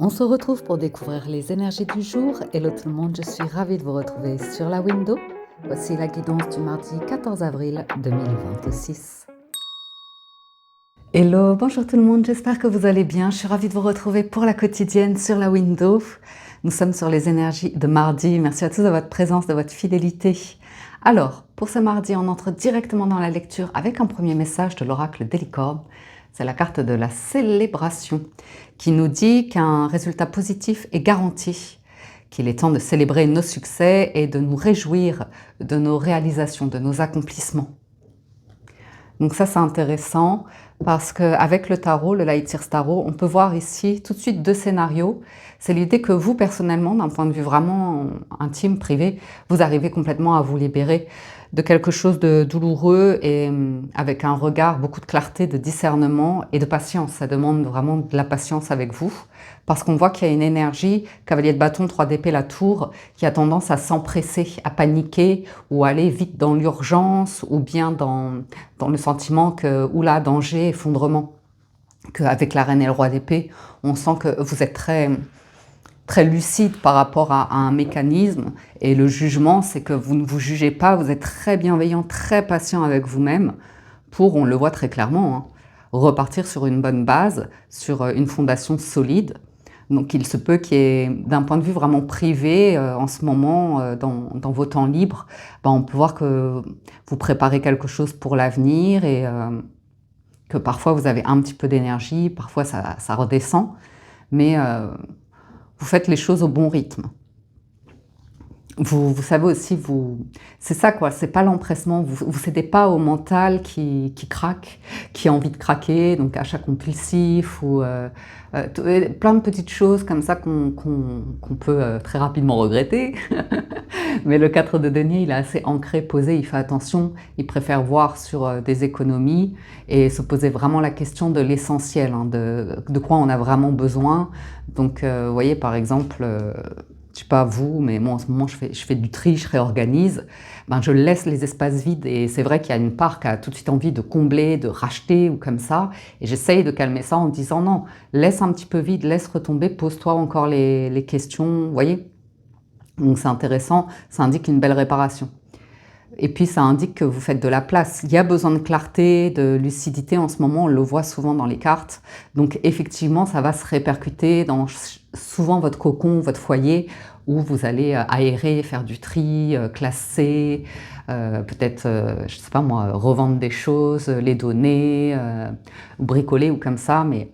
On se retrouve pour découvrir les énergies du jour. Hello tout le monde, je suis ravie de vous retrouver sur la window. Voici la guidance du mardi 14 avril 2026. Hello, bonjour tout le monde, j'espère que vous allez bien. Je suis ravie de vous retrouver pour la quotidienne sur la window. Nous sommes sur les énergies de mardi. Merci à tous de votre présence, de votre fidélité. Alors, pour ce mardi, on entre directement dans la lecture avec un premier message de l'oracle des licornes. C'est la carte de la célébration qui nous dit qu'un résultat positif est garanti, qu'il est temps de célébrer nos succès et de nous réjouir de nos réalisations, de nos accomplissements. Donc ça, c'est intéressant parce qu'avec le tarot, le Light Years Tarot, on peut voir ici tout de suite deux scénarios. C'est l'idée que vous, personnellement, d'un point de vue vraiment intime, privé, vous arrivez complètement à vous libérer de quelque chose de douloureux et avec un regard, beaucoup de clarté, de discernement et de patience. Ça demande vraiment de la patience avec vous parce qu'on voit qu'il y a une énergie, cavalier de bâton, 3 d'épée, la tour, qui a tendance à s'empresser, à paniquer ou aller vite dans l'urgence ou bien dans le sentiment que, oula, danger, effondrement. Qu'avec la reine et le roi d'épée, on sent que vous êtes très lucide par rapport à un mécanisme et le jugement, c'est que vous ne vous jugez pas, vous êtes très bienveillant, très patient avec vous-même pour, on le voit très clairement, hein, repartir sur une bonne base, sur une fondation solide. Donc il se peut qu'il y ait, d'un point de vue vraiment privé, en ce moment, dans vos temps libres, on peut voir que vous préparez quelque chose pour l'avenir et que parfois vous avez un petit peu d'énergie, parfois ça redescend, mais vous faites les choses au bon rythme. Vous savez aussi, c'est ça quoi, c'est pas l'empressement, vous cédez pas au mental qui craque, qui a envie de craquer, donc achat compulsif ou plein de petites choses comme ça qu'on peut très rapidement regretter. Mais le 4 de denier, il est assez ancré, posé, il fait attention, il préfère voir sur des économies et se poser vraiment la question de l'essentiel, hein, de quoi on a vraiment besoin. Donc vous voyez par exemple, je sais pas vous, mais moi en ce moment je fais du tri, je réorganise, je laisse les espaces vides et c'est vrai qu'il y a une part qui a tout de suite envie de combler, de racheter ou comme ça, et j'essaye de calmer ça en disant non, laisse un petit peu vide, laisse retomber, pose-toi encore les questions, vous voyez. Donc c'est intéressant, ça indique une belle réparation. Et puis ça indique que vous faites de la place. Il y a besoin de clarté, de lucidité en ce moment, on le voit souvent dans les cartes. Donc effectivement, ça va se répercuter dans souvent votre cocon, votre foyer, où vous allez aérer, faire du tri, classer, peut-être, je sais pas moi, revendre des choses, les donner, bricoler ou comme ça, mais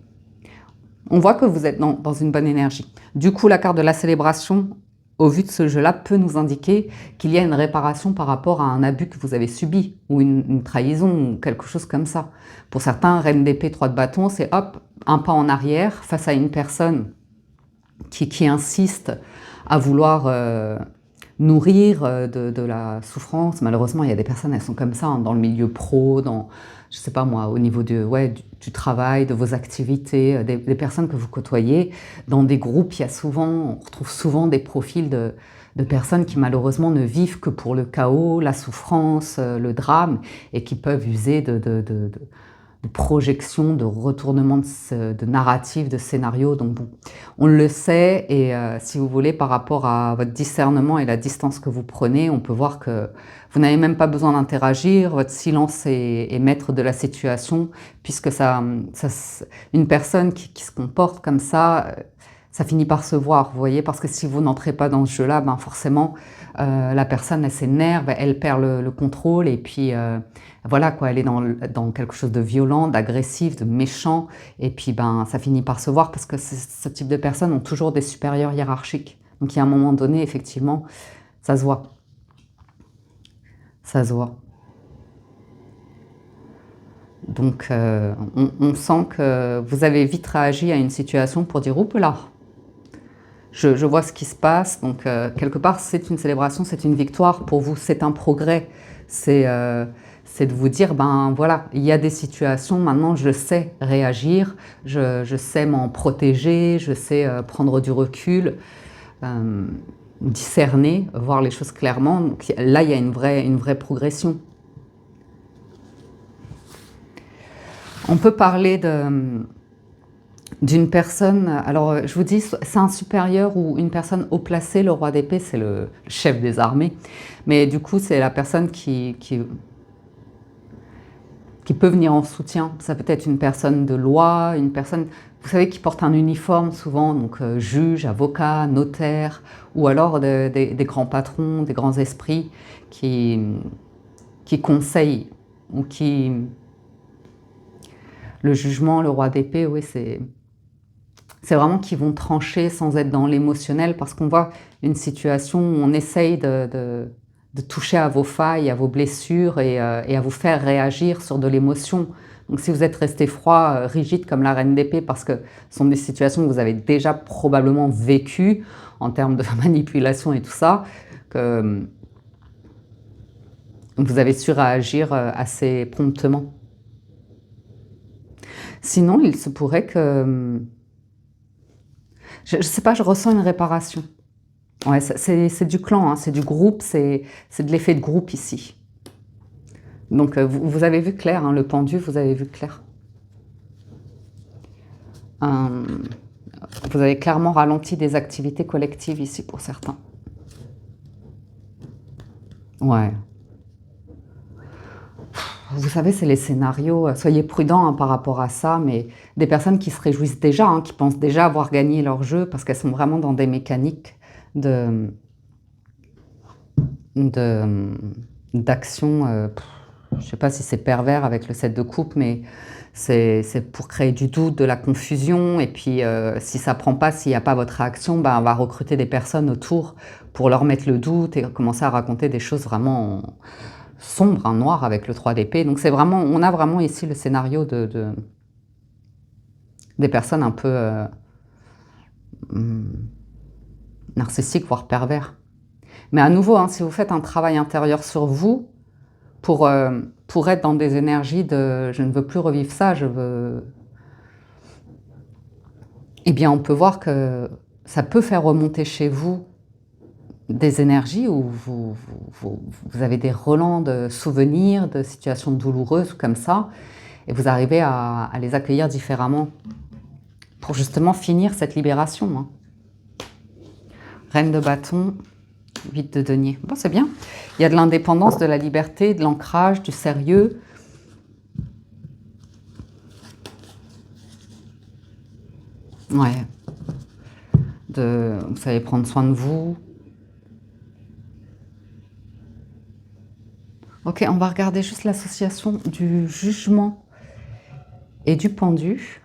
on voit que vous êtes dans une bonne énergie. Du coup, la carte de la célébration, au vu de ce jeu-là, peut nous indiquer qu'il y a une réparation par rapport à un abus que vous avez subi, ou une trahison, ou quelque chose comme ça. Pour certains, reine d'épée, 3 de bâton, c'est hop, un pas en arrière face à une personne qui insiste à vouloir nourrir de la souffrance. Malheureusement, il y a des personnes, elles sont comme ça, hein, dans le milieu pro, dans, je sais pas moi, au niveau du travail, de vos activités, des personnes que vous côtoyez. Dans des groupes, on retrouve souvent des profils de personnes qui malheureusement ne vivent que pour le chaos, la souffrance, le drame, et qui peuvent user de projection, de retournement de narratif, de scénario. Donc bon, on le sait et si vous voulez, par rapport à votre discernement et la distance que vous prenez, on peut voir que vous n'avez même pas besoin d'interagir, votre silence est maître de la situation, puisque une personne qui se comporte comme ça finit par se voir, vous voyez, parce que si vous n'entrez pas dans ce jeu-là, forcément, la personne, elle s'énerve, elle perd le contrôle, et puis voilà quoi, elle est dans quelque chose de violent, d'agressif, de méchant, et puis ça finit par se voir, parce que ce type de personnes ont toujours des supérieurs hiérarchiques. Donc il y a un moment donné, effectivement, ça se voit. Ça se voit. Donc on sent que vous avez vite réagi à une situation pour dire « Oups là !» Je vois ce qui se passe, donc quelque part c'est une célébration, c'est une victoire pour vous, c'est un progrès, c'est de vous dire, voilà, il y a des situations, maintenant je sais réagir, je sais m'en protéger, je sais prendre du recul, discerner, voir les choses clairement, donc là il y a une vraie progression. On peut parler d'une personne, alors je vous dis, c'est un supérieur ou une personne haut placée. Le roi d'épée, c'est le chef des armées, mais du coup, c'est la personne qui peut venir en soutien. Ça peut être une personne de loi, une personne, vous savez, qui porte un uniforme souvent, donc juge, avocat, notaire, ou alors des grands patrons, des grands esprits qui, qui conseillent, ou qui... Le jugement, le roi d'épée, oui, c'est vraiment qu'ils vont trancher sans être dans l'émotionnel, parce qu'on voit une situation où on essaye de toucher à vos failles, à vos blessures et à vous faire réagir sur de l'émotion. Donc si vous êtes resté froid, rigide comme la reine d'épée, parce que ce sont des situations que vous avez déjà probablement vécues en termes de manipulation et tout ça, que vous avez su réagir assez promptement. Sinon, il se pourrait que... Je ne sais pas, je ressens une réparation. Ouais, c'est du clan, hein, c'est du groupe, c'est de l'effet de groupe ici. Donc vous avez vu clair, hein, le pendu, vous avez vu clair. Vous avez clairement ralenti des activités collectives ici pour certains. Ouais. Vous savez, c'est les scénarios, soyez prudents hein, par rapport à ça, mais des personnes qui se réjouissent déjà, hein, qui pensent déjà avoir gagné leur jeu parce qu'elles sont vraiment dans des mécaniques d'action, je ne sais pas si c'est pervers avec le 7 de coupe, mais c'est pour créer du doute, de la confusion, et puis si ça ne prend pas, s'il n'y a pas votre réaction, ben, on va recruter des personnes autour pour leur mettre le doute et commencer à raconter des choses vraiment sombres, hein, noires avec le 3 d'épée. Donc c'est vraiment, on a vraiment ici le scénario des personnes un peu narcissiques, voire pervers. Mais à nouveau, hein, si vous faites un travail intérieur sur vous, pour être dans des énergies de « je ne veux plus revivre ça, je veux », eh bien on peut voir que ça peut faire remonter chez vous des énergies où vous avez des relents de souvenirs, de situations douloureuses comme ça, et vous arrivez à les accueillir différemment pour justement finir cette libération. Hein. Reine de bâton, 8 de denier. Bon, c'est bien. Il y a de l'indépendance, de la liberté, de l'ancrage, du sérieux. Ouais. Vous savez prendre soin de vous. Ok, on va regarder juste l'association du jugement et du pendu.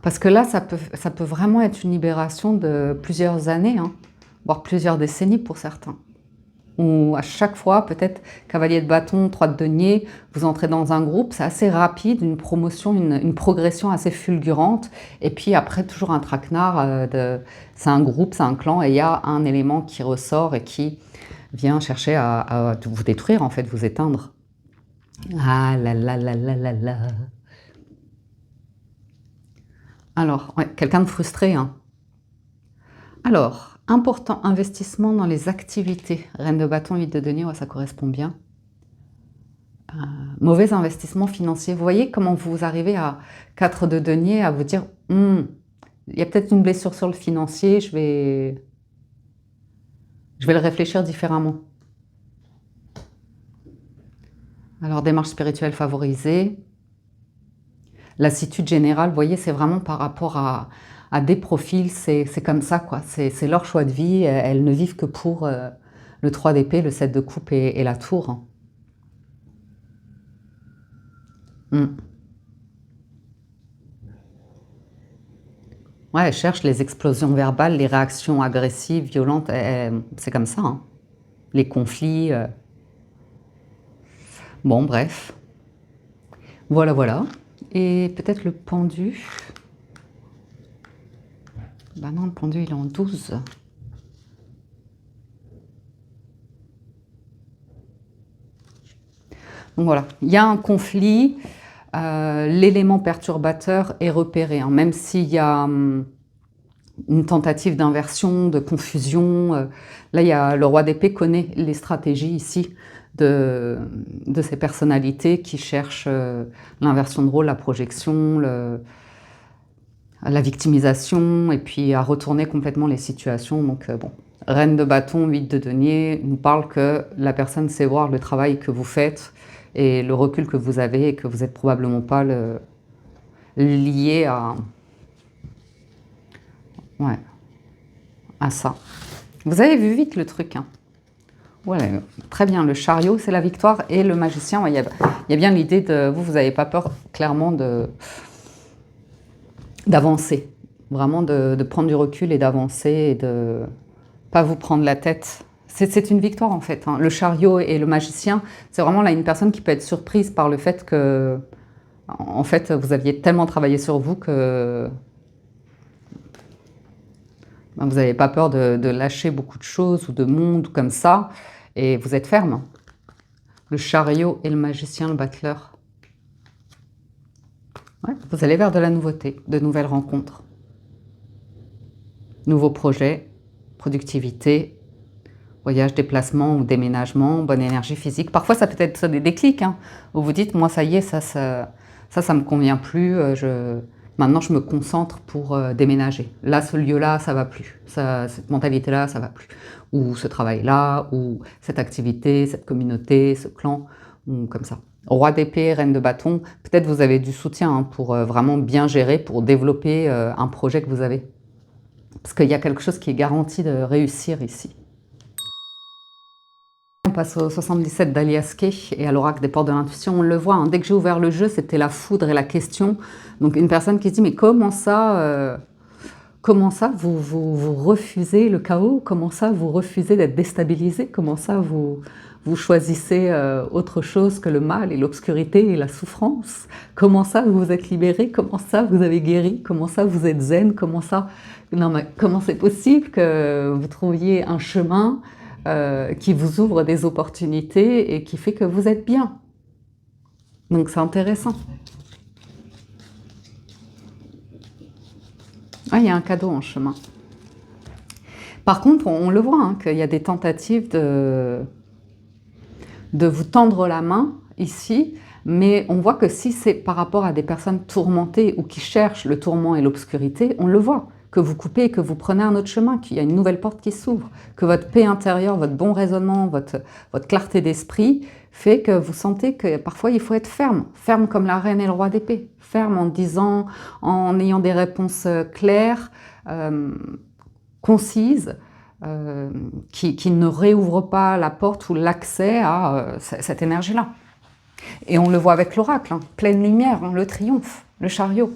Parce que là, ça peut vraiment être une libération de plusieurs années, hein, voire plusieurs décennies pour certains. Ou à chaque fois, peut-être cavalier de bâton, 3 de denier, vous entrez dans un groupe, c'est assez rapide, une promotion, une progression assez fulgurante, et puis après toujours un traquenard, c'est un groupe, c'est un clan, et il y a un élément qui ressort et qui vient chercher à vous détruire, en fait, vous éteindre. Ah là là là là là là. Alors, ouais, quelqu'un de frustré, hein. Alors, important investissement dans les activités. Reine de bâton, 8 de denier, ouais, ça correspond bien. Mauvais investissement financier. Vous voyez comment vous arrivez à 4 de denier à vous dire il y a peut-être une blessure sur le financier, je vais le réfléchir différemment. Alors, démarche spirituelle favorisée. Lassitude générale, vous voyez, c'est vraiment par rapport à des profils, c'est comme ça, quoi. C'est leur choix de vie, elles ne vivent que pour le 3 d'épée, le 7 de coupe et la tour. Ouais, elles cherchent les explosions verbales, les réactions agressives, violentes, c'est comme ça, hein. Les conflits. Bon, bref. Voilà, voilà. Et peut-être le pendu. Ben non, le pendu, il est en 12. Donc voilà, il y a un conflit, l'élément perturbateur est repéré, hein, même s'il y a une tentative d'inversion, de confusion. Là, il y a, le roi d'épée connaît les stratégies ici de ces personnalités qui cherchent l'inversion de rôle, la projection, la victimisation et puis à retourner complètement les situations. Donc bon, Reine de bâton, 8 de denier nous parle que la personne sait voir le travail que vous faites et le recul que vous avez et que vous n'êtes probablement pas lié à, ouais, à ça. Vous avez vu vite le truc, hein. Ouais, très bien. Le chariot, c'est la victoire. Et le magicien, ouais, il y a bien l'idée de... Vous n'avez pas peur, clairement, d'avancer. Vraiment de prendre du recul et d'avancer et de pas vous prendre la tête. C'est une victoire, en fait, hein. Le chariot et le magicien, c'est vraiment là une personne qui peut être surprise par le fait que, en fait, vous aviez tellement travaillé sur vous que ben, vous n'avez pas peur de lâcher beaucoup de choses ou de monde comme ça. Et vous êtes ferme. Le chariot et le magicien, le battleur. Ouais, vous allez vers de la nouveauté, de nouvelles rencontres. Nouveaux projets, productivité, voyage, déplacement ou déménagement, bonne énergie physique. Parfois, ça peut être des déclics, hein, où vous dites, moi, ça y est, ça me convient plus. Maintenant, je me concentre pour déménager. Là, ce lieu-là, ça va plus. Cette mentalité-là, ça va plus. Ou ce travail-là, ou cette activité, cette communauté, ce clan, ou comme ça. Roi d'épée, reine de bâton, peut-être vous avez du soutien, hein, pour vraiment bien gérer, pour développer un projet que vous avez. Parce qu'il y a quelque chose qui est garanti de réussir ici. On passe au 77 d'Alias Kay et à l'oracle des portes de l'intuition. On le voit, hein, dès que j'ai ouvert le jeu, c'était la foudre et la question. Donc une personne qui se dit, mais comment ça vous refusez le chaos? Comment ça vous refusez d'être déstabilisé? Comment ça vous choisissez autre chose que le mal et l'obscurité et la souffrance? Comment ça vous vous êtes libéré? Comment ça vous avez guéri? Comment ça vous êtes zen? Comment ça... Non, mais comment c'est possible que vous trouviez un chemin qui vous ouvre des opportunités et qui fait que vous êtes bien? Donc c'est intéressant. Ah, il y a un cadeau en chemin. Par contre, on le voit, hein, qu'il y a des tentatives de vous tendre la main ici, mais on voit que si c'est par rapport à des personnes tourmentées ou qui cherchent le tourment et l'obscurité, on le voit, que vous coupez et que vous prenez un autre chemin, qu'il y a une nouvelle porte qui s'ouvre, que votre paix intérieure, votre bon raisonnement, votre clarté d'esprit fait que vous sentez que parfois il faut être ferme, ferme comme la reine et le roi d'épée, ferme en disant, en ayant des réponses claires, concises, qui ne réouvrent pas la porte ou l'accès à cette énergie-là. Et on le voit avec l'oracle, hein, pleine lumière, hein, le triomphe, le chariot.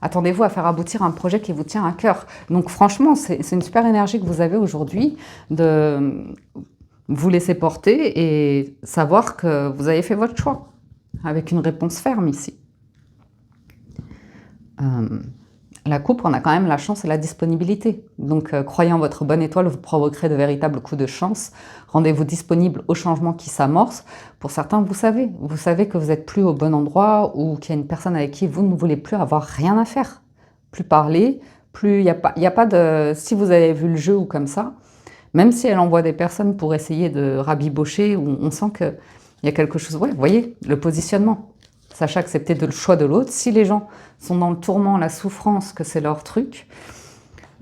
Attendez-vous à faire aboutir un projet qui vous tient à cœur. Donc franchement, c'est une super énergie que vous avez aujourd'hui de vous laisser porter et savoir que vous avez fait votre choix, avec une réponse ferme ici. La coupe, on a quand même la chance et la disponibilité. Donc, croyez en votre bonne étoile, vous provoquerez de véritables coups de chance. Rendez-vous disponible au changement qui s'amorce. Pour certains, vous savez que vous n'êtes plus au bon endroit ou qu'il y a une personne avec qui vous ne voulez plus avoir rien à faire. Plus parler, plus il y a pas de... Si vous avez vu le jeu ou comme ça, même si elle envoie des personnes pour essayer de rabibocher, on sent qu'il y a quelque chose... Ouais, vous voyez, le positionnement. Sachez accepter le choix de l'autre. Si les gens sont dans le tourment, la souffrance, que c'est leur truc,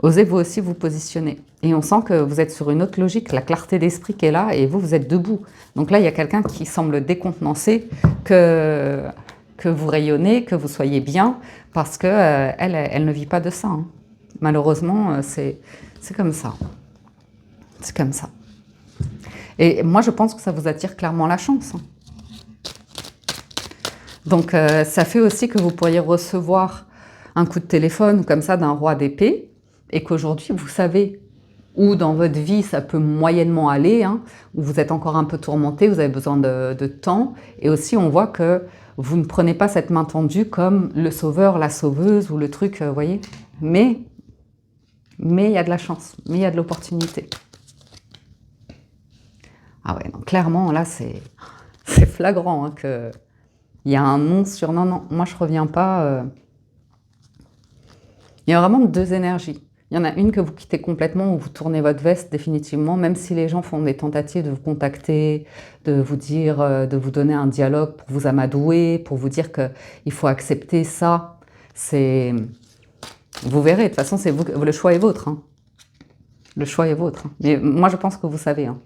osez vous aussi vous positionner. Et on sent que vous êtes sur une autre logique, la clarté d'esprit qui est là, et vous êtes debout. Donc là, il y a quelqu'un qui semble décontenancé que vous rayonnez, que vous soyez bien, parce qu'elle elle ne vit pas de ça, hein. Malheureusement, c'est comme ça. C'est comme ça. Et moi, je pense que ça vous attire clairement la chance, hein. Donc, ça fait aussi que vous pourriez recevoir un coup de téléphone comme ça d'un roi d'épée et qu'aujourd'hui, vous savez où dans votre vie ça peut moyennement aller, hein, où vous êtes encore un peu tourmenté, vous avez besoin de temps. Et aussi, on voit que vous ne prenez pas cette main tendue comme le sauveur, la sauveuse ou le truc, vous voyez. Mais il y a de la chance, mais il y a de l'opportunité. Ah ouais, donc clairement, là, c'est flagrant, hein, que... Il y a un non sur non, non, moi je reviens pas. Il y a vraiment deux énergies. Il y en a une que vous quittez complètement, où vous tournez votre veste définitivement, même si les gens font des tentatives de vous contacter, de vous dire, de vous donner un dialogue pour vous amadouer, pour vous dire qu'il faut accepter ça. C'est Vous verrez, de toute façon, c'est vous, le choix est vôtre. Hein. Le choix est vôtre. Hein. Mais moi, je pense que vous savez. Hein.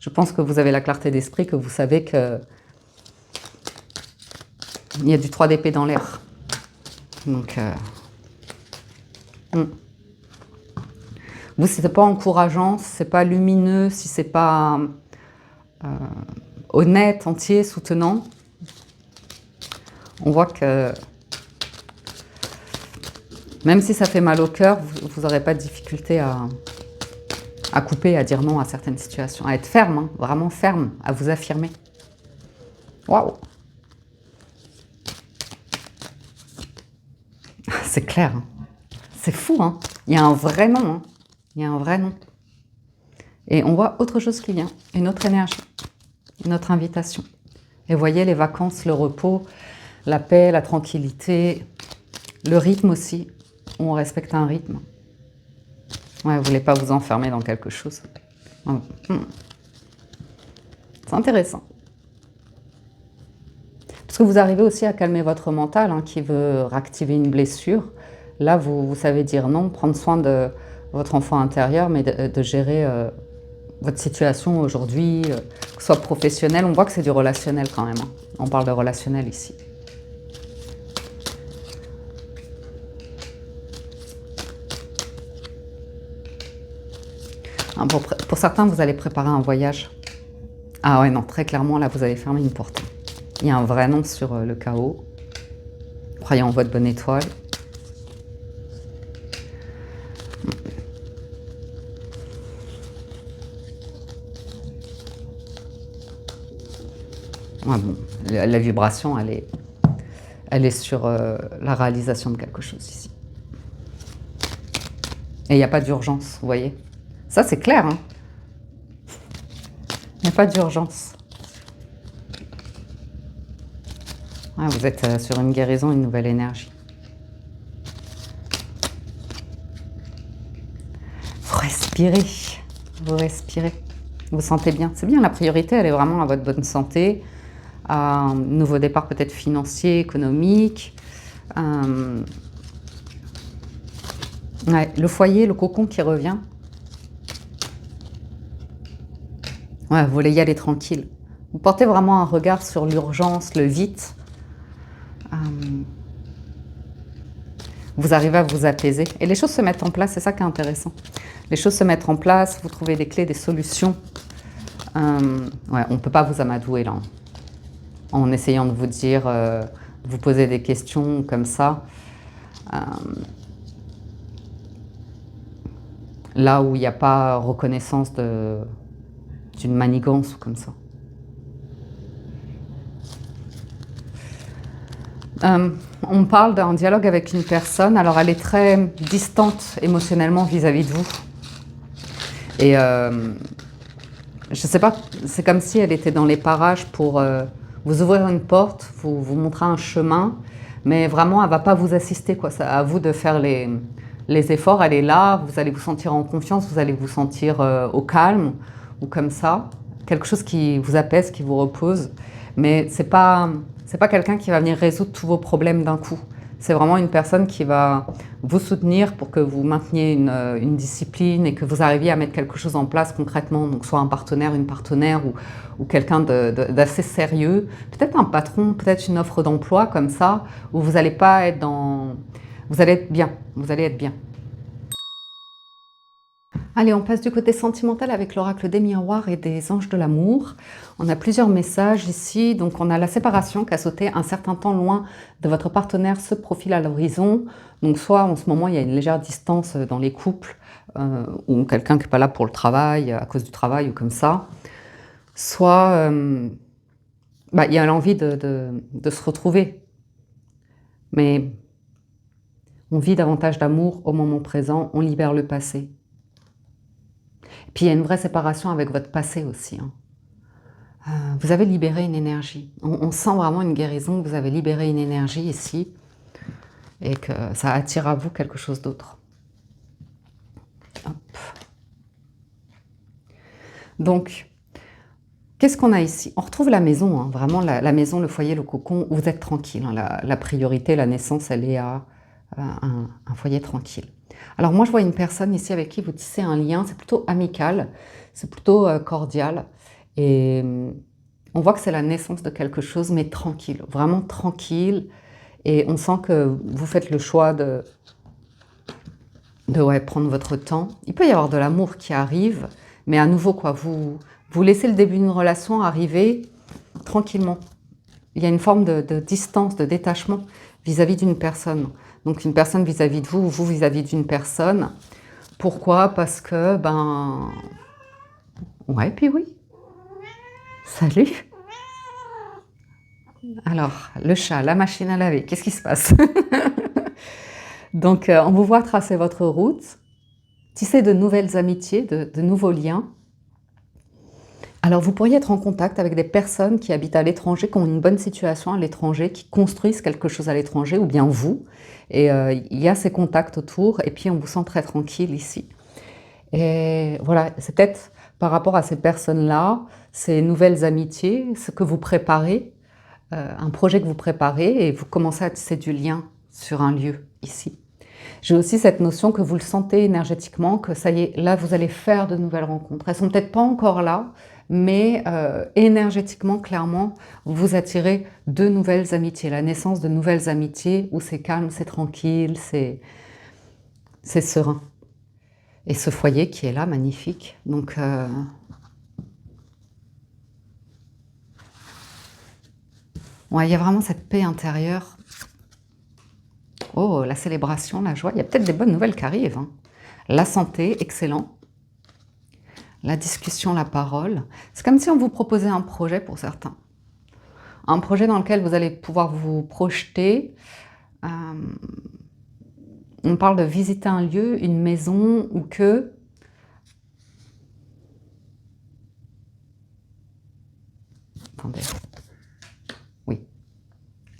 Je pense que vous avez la clarté d'esprit, que vous savez que il y a du 3 d'épée dans l'air. Donc, vous, si c'est pas encourageant, si c'est pas lumineux, si c'est pas honnête, entier, soutenant, on voit que même si ça fait mal au cœur, vous n'aurez pas de difficulté à couper, à dire non à certaines situations, à être ferme, hein, vraiment ferme, à vous affirmer. Waouh! C'est clair, hein. C'est fou, hein. Il y a un vrai nom, hein. Il y a un vrai nom. Et on voit autre chose qui vient, une autre énergie, une autre invitation. Et vous voyez les vacances, le repos, la paix, la tranquillité, le rythme aussi, où on respecte un rythme. Ouais, vous ne voulez pas vous enfermer dans quelque chose. C'est intéressant. Parce que vous arrivez aussi à calmer votre mental, hein, qui veut réactiver une blessure. Là, vous savez dire non, prendre soin de votre enfant intérieur, mais de gérer votre situation aujourd'hui, que ce soit professionnel. On voit que c'est du relationnel quand même. Hein. On parle de relationnel ici. Hein, pour certains, vous allez préparer un voyage. Ah ouais, non, très clairement, là, vous avez fermé une porte. Il y a un vrai nom sur le chaos. Croyez en votre bonne étoile. Ouais, bon, la vibration, elle est sur la réalisation de quelque chose ici. Et il n'y a pas d'urgence, vous voyez. Ça, c'est clair. Hein. Il n'y a pas d'urgence. Ouais, vous êtes sur une guérison, une nouvelle énergie. Vous respirez. Vous respirez. Vous sentez bien. C'est bien, la priorité, elle est vraiment à votre bonne santé, à un nouveau départ peut-être financier, économique. Ouais, le foyer, le cocon qui revient. Ouais, vous voulez y aller tranquille. Vous portez vraiment un regard sur l'urgence, le vite. Vous arrivez à vous apaiser. Et les choses se mettent en place, c'est ça qui est intéressant. Les choses se mettent en place, vous trouvez des clés, des solutions. Ouais, on ne peut pas vous amadouer là. En essayant de vous dire, de vous poser des questions comme ça. Là où il n'y a pas reconnaissance d'une manigance ou comme ça. On parle d'un dialogue avec une personne, alors elle est très distante émotionnellement vis-à-vis de vous. Et je ne sais pas, c'est comme si elle était dans les parages pour vous ouvrir une porte, vous montrer un chemin, mais vraiment elle ne va pas vous assister, quoi. C'est à vous de faire les efforts, elle est là, vous allez vous sentir en confiance, vous allez vous sentir au calme ou comme ça. Quelque chose qui vous apaise, qui vous repose, mais c'est pas quelqu'un qui va venir résoudre tous vos problèmes d'un coup. C'est vraiment une personne qui va vous soutenir pour que vous mainteniez une discipline et que vous arriviez à mettre quelque chose en place concrètement. Donc soit un partenaire, une partenaire ou quelqu'un d'assez sérieux. Peut-être un patron, peut-être une offre d'emploi comme ça, où vous n'allez pas être dans... Vous allez être bien, vous allez être bien. Allez, on passe du côté sentimental avec l'oracle des miroirs et des anges de l'amour. On a plusieurs messages ici. Donc, on a la séparation qui a sauté un certain temps loin de votre partenaire se profile à l'horizon. Donc, soit en ce moment, il y a une légère distance dans les couples ou quelqu'un qui n'est pas là pour le travail, à cause du travail ou comme ça. Soit il y a l'envie de se retrouver. Mais on vit davantage d'amour au moment présent, on libère le passé. Puis il y a une vraie séparation avec votre passé aussi. Hein. Vous avez libéré une énergie. On sent vraiment une guérison, vous avez libéré une énergie ici et que ça attire à vous quelque chose d'autre. Donc, qu'est-ce qu'on a ici? On retrouve la maison, hein, vraiment la maison, le foyer, le cocon, où vous êtes tranquille. Hein, la priorité, la naissance, elle est à un foyer tranquille. Alors moi, je vois une personne ici avec qui vous tissez un lien, c'est plutôt amical, c'est plutôt cordial. Et on voit que c'est la naissance de quelque chose, mais tranquille, vraiment tranquille. Et on sent que vous faites le choix de ouais, prendre votre temps. Il peut y avoir de l'amour qui arrive, mais à nouveau, quoi, vous laissez le début d'une relation arriver tranquillement. Il y a une forme de distance, de détachement vis-à-vis d'une personne. Donc une personne vis-à-vis de vous, vous vis-à-vis d'une personne. Pourquoi? Parce que, ben... Ouais, puis oui. Salut. Alors, le chat, la machine à laver, qu'est-ce qui se passe? Donc, on vous voit tracer votre route, tisser de nouvelles amitiés, de nouveaux liens. Alors, vous pourriez être en contact avec des personnes qui habitent à l'étranger, qui ont une bonne situation à l'étranger, qui construisent quelque chose à l'étranger, ou bien vous. Et il y a ces contacts autour, et puis on vous sent très tranquille ici. Et voilà, c'est peut-être par rapport à ces personnes-là, ces nouvelles amitiés, ce que vous préparez, un projet que vous préparez, et vous commencez à tisser du lien sur un lieu ici. J'ai aussi cette notion que vous le sentez énergétiquement, que ça y est, là vous allez faire de nouvelles rencontres. Elles sont peut-être pas encore là, mais énergétiquement, clairement, vous attirez de nouvelles amitiés, la naissance de nouvelles amitiés où c'est calme, c'est tranquille, c'est serein. Et ce foyer qui est là, magnifique. Donc, ouais, il y a vraiment cette paix intérieure. Oh, la célébration, la joie, il y a peut-être des bonnes nouvelles qui arrivent. Hein. La santé, excellent. La discussion, la parole. C'est comme si on vous proposait un projet pour certains. Un projet dans lequel vous allez pouvoir vous projeter. On parle de visiter un lieu, une maison, ou que... Attendez. Oui.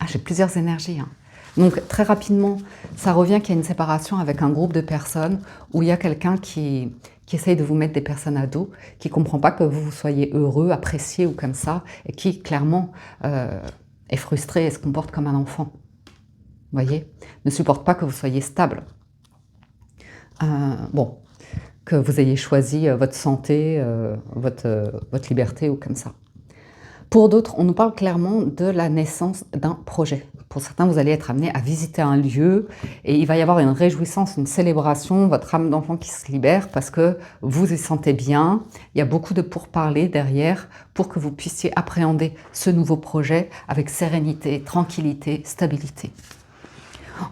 Ah, j'ai plusieurs énergies. Hein. Donc, très rapidement, ça revient qu'il y a une séparation avec un groupe de personnes où il y a quelqu'un qui essaye de vous mettre des personnes à dos, qui ne comprend pas que vous soyez heureux, apprécié ou comme ça, et qui, clairement, est frustré et se comporte comme un enfant. Vous voyez? Ne supporte pas que vous soyez stable. Bon, que vous ayez choisi votre santé, votre liberté ou comme ça. Pour d'autres, on nous parle clairement de la naissance d'un projet. Pour certains, vous allez être amené à visiter un lieu et il va y avoir une réjouissance, une célébration, votre âme d'enfant qui se libère parce que vous y sentez bien. Il y a beaucoup de pourparlers derrière pour que vous puissiez appréhender ce nouveau projet avec sérénité, tranquillité, stabilité.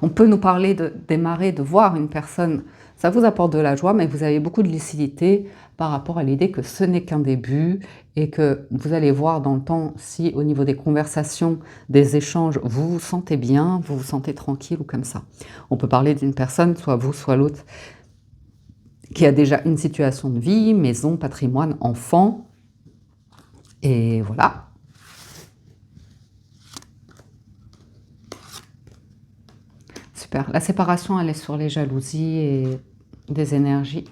On peut nous parler de démarrer, de voir une personne, ça vous apporte de la joie, mais vous avez beaucoup de lucidité par rapport à l'idée que ce n'est qu'un début et que vous allez voir dans le temps si au niveau des conversations, des échanges, vous vous sentez bien, vous vous sentez tranquille ou comme ça. On peut parler d'une personne, soit vous, soit l'autre, qui a déjà une situation de vie, maison, patrimoine, enfant, et voilà. Super. La séparation, elle est sur les jalousies et des énergies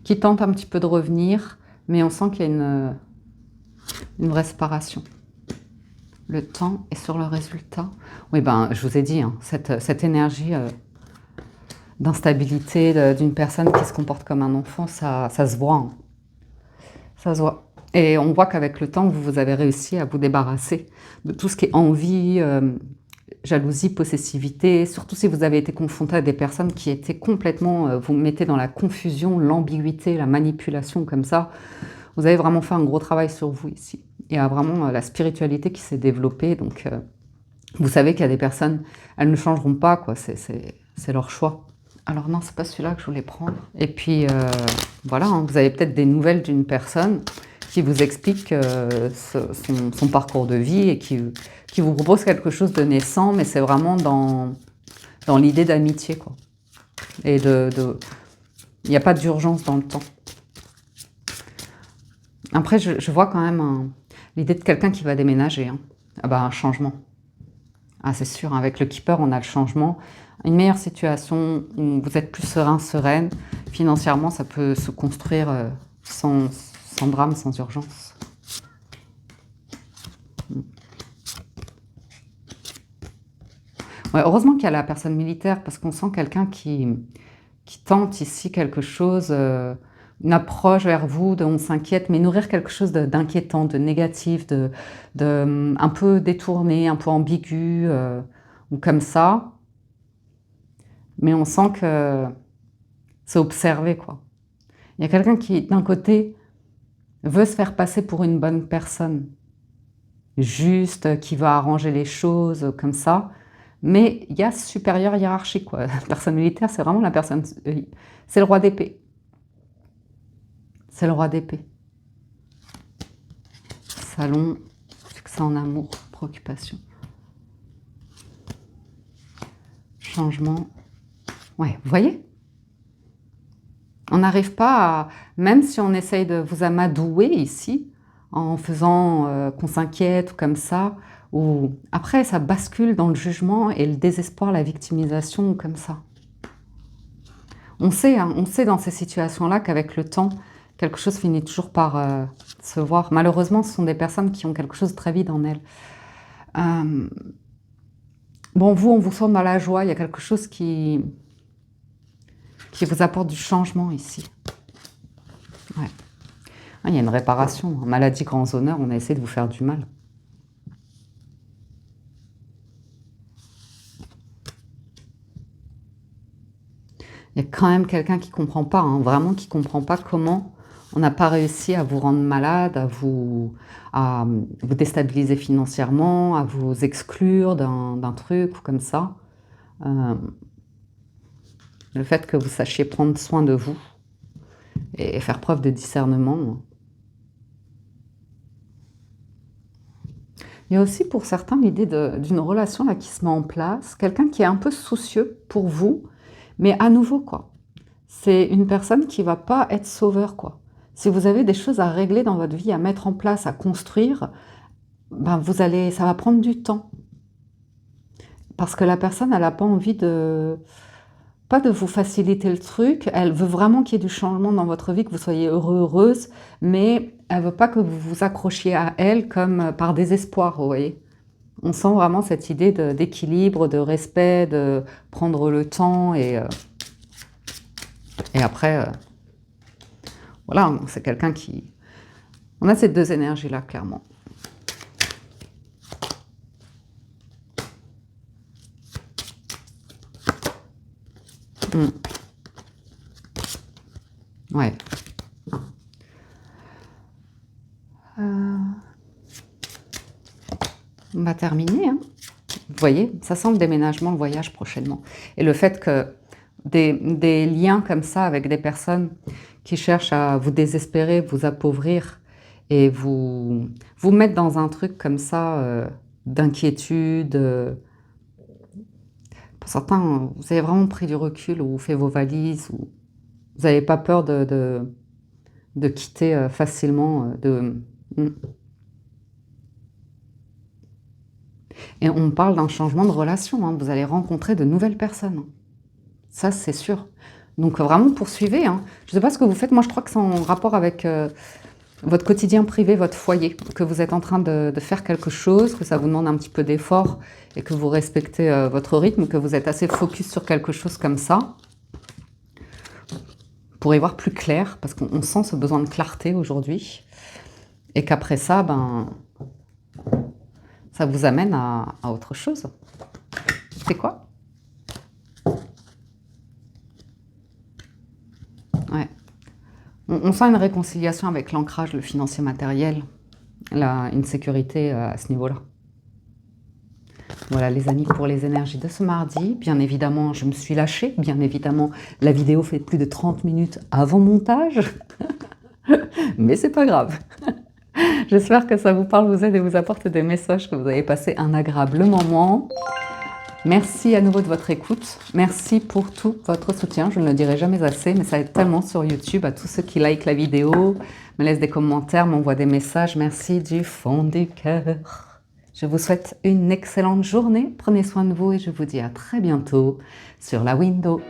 qui tentent un petit peu de revenir, mais on sent qu'il y a une vraie séparation. Le temps est sur le résultat. Oui, ben, je vous ai dit, hein, cette énergie d'instabilité d'une personne qui se comporte comme un enfant, ça se voit. Hein. Ça se voit. Et on voit qu'avec le temps, vous avez réussi à vous débarrasser de tout ce qui est envie, jalousie, possessivité, surtout si vous avez été confronté à des personnes qui étaient complètement, vous mettez dans la confusion, l'ambiguïté, la manipulation comme ça. Vous avez vraiment fait un gros travail sur vous ici. Il y a vraiment la spiritualité qui s'est développée, donc vous savez qu'il y a des personnes, elles ne changeront pas, quoi. C'est leur choix. Alors non, c'est pas celui-là que je voulais prendre. Et puis voilà, hein, vous avez peut-être des nouvelles d'une personne qui vous explique son parcours de vie et qui vous propose quelque chose de naissant, mais c'est vraiment dans l'idée d'amitié, quoi. Et il n'y a pas d'urgence dans le temps. Après, je vois quand même l'idée de quelqu'un qui va déménager. Hein. Ah bah, un changement. Ah, c'est sûr, hein, avec le Keeper, on a le changement. Une meilleure situation où vous êtes plus serein, sereine. Financièrement, ça peut se construire sans drame, sans urgence. Ouais, heureusement qu'il y a la personne militaire parce qu'on sent quelqu'un qui tente ici quelque chose, une approche vers vous, de on s'inquiète, mais nourrir quelque chose d'inquiétant, de négatif, un peu détourné, un peu ambigu, ou comme ça. Mais on sent que c'est observé, quoi. Il y a quelqu'un qui, d'un côté, veut se faire passer pour une bonne personne, juste, qui va arranger les choses, comme ça. Mais il y a supérieur hiérarchique, quoi. La personne militaire, c'est vraiment la personne, c'est le roi d'épée. C'est le roi d'épée. Salon, succès en amour, préoccupation. Changement. Ouais, vous voyez? On n'arrive pas à... Même si on essaye de vous amadouer ici, en faisant qu'on s'inquiète ou comme ça, ou après ça bascule dans le jugement et le désespoir, la victimisation ou comme ça. On sait, hein, on sait dans ces situations-là qu'avec le temps, quelque chose finit toujours par se voir. Malheureusement, ce sont des personnes qui ont quelque chose de très vide en elles. Bon, vous, on vous sent dans la joie, il y a quelque chose qui vous apporte du changement ici. Ouais. Ah, il y a une réparation. Maladie, grands honneurs, on a essayé de vous faire du mal. Il y a quand même quelqu'un qui ne comprend pas, hein, vraiment qui ne comprend pas comment on n'a pas réussi à vous rendre malade, à vous déstabiliser financièrement, à vous exclure d'un truc ou comme ça. Le fait que vous sachiez prendre soin de vous et faire preuve de discernement. Il y a aussi pour certains l'idée d'une relation là, qui se met en place, quelqu'un qui est un peu soucieux pour vous, mais à nouveau, quoi. C'est une personne qui ne va pas être sauveur, quoi. Si vous avez des choses à régler dans votre vie, à mettre en place, à construire, ben ça va prendre du temps. Parce que la personne, elle n'a pas envie pas de vous faciliter le truc, elle veut vraiment qu'il y ait du changement dans votre vie, que vous soyez heureux, heureuse, mais elle ne veut pas que vous vous accrochiez à elle comme par désespoir, vous voyez. On sent vraiment cette idée d'équilibre, de respect, de prendre le temps et après, voilà, c'est quelqu'un qui... On a ces deux énergies-là, clairement. Ouais. On va terminer, hein. Vous voyez, ça sent le déménagement, le voyage prochainement. Et le fait que des liens comme ça avec des personnes qui cherchent à vous désespérer, vous appauvrir et vous mettre dans un truc comme ça d'inquiétude. Pour certains, vous avez vraiment pris du recul ou vous fait vos valises ou vous n'avez pas peur de quitter facilement. Et on parle d'un changement de relation, hein. Vous allez rencontrer de nouvelles personnes. Ça, c'est sûr. Donc vraiment, poursuivez, hein. Je ne sais pas ce que vous faites. Moi, je crois que c'est en rapport avec votre quotidien privé, votre foyer, que vous êtes en train de faire quelque chose, que ça vous demande un petit peu d'effort et que vous respectez votre rythme, que vous êtes assez focus sur quelque chose comme ça. Pour y voir plus clair, parce qu'on sent ce besoin de clarté aujourd'hui. Et qu'après ça, ça vous amène à autre chose. C'est quoi? Ouais. On sent une réconciliation avec l'ancrage, le financier matériel, une sécurité à ce niveau-là. Voilà les amis pour les énergies de ce mardi. Bien évidemment, je me suis lâchée. Bien évidemment, la vidéo fait plus de 30 minutes avant montage. Mais c'est pas grave. J'espère que ça vous parle, vous aide et vous apporte des messages, que vous avez passé un agréable moment. Merci à nouveau de votre écoute. Merci pour tout votre soutien. Je ne le dirai jamais assez, mais ça aide tellement sur YouTube à tous ceux qui likent la vidéo, me laissent des commentaires, m'envoient des messages. Merci du fond du cœur. Je vous souhaite une excellente journée. Prenez soin de vous et je vous dis à très bientôt sur la window.